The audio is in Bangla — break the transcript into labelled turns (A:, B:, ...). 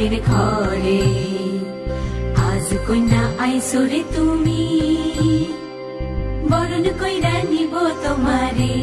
A: বাপের ঘরে। আজ কন্যা আইসরে তুমি, বরণ কইরা নিব তোমারে।